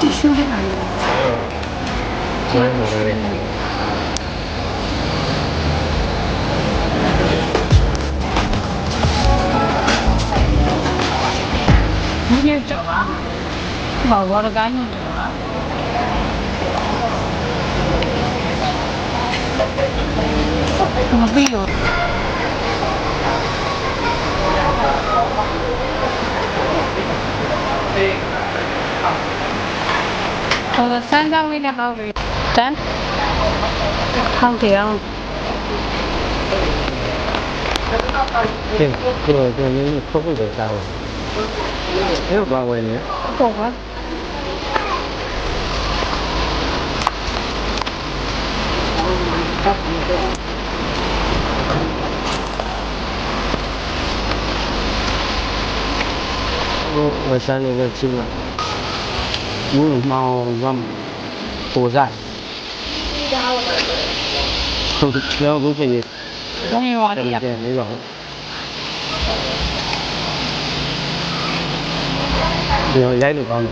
တီရှူးလေးပါလေကျန်းတော်ရတယ်ဒီကြောက်ပါဘာလို့ကိုင်းနေလဲမပြီးရောဆန်းကြောင်းလေးနဲ့ပေါ့ပြီတန်းဟောင်းတယ်အောင်ကျင်းကိုယ်ကခုတ်ခုတ်တယ်စားတယ်ဘာဝင်နေဟုတ်ပါ我山那个吃了，猫让火在，然后不可以，没有啊，对没有，没有来路高了，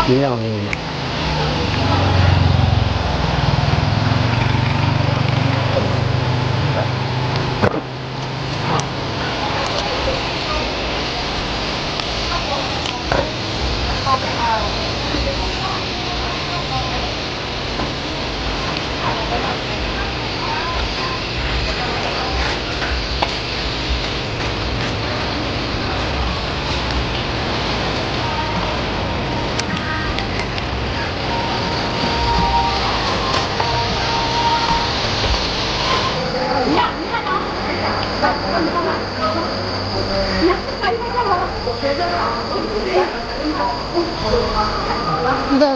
没有没有。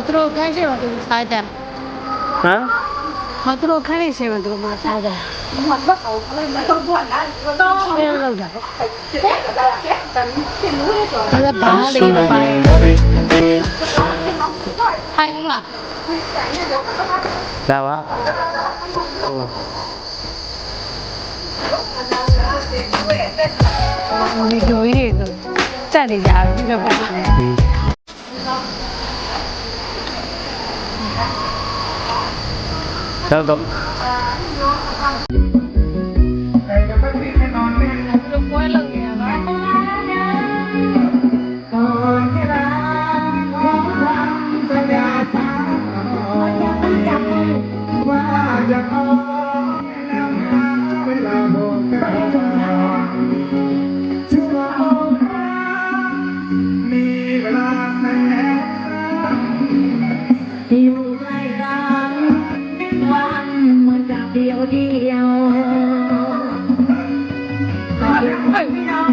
သူတို့ခိုင်းရှိမှသူစားတယ်ဟမ်ဟာသူတို့ခိုင်းနေရှိမှသူမစားတယ်မတ်တော့လည်းမတော့ဘူးလားတော့ဘယ်လိုလုပ်တာလဲဘာလေးပါဟိုင်းလားလာပါဒီလိုကြီးတွေစက်နေကြပြီလို့ပြောတယ်တော့တော့ပွဲလုပ်နေရတာพี่น้อง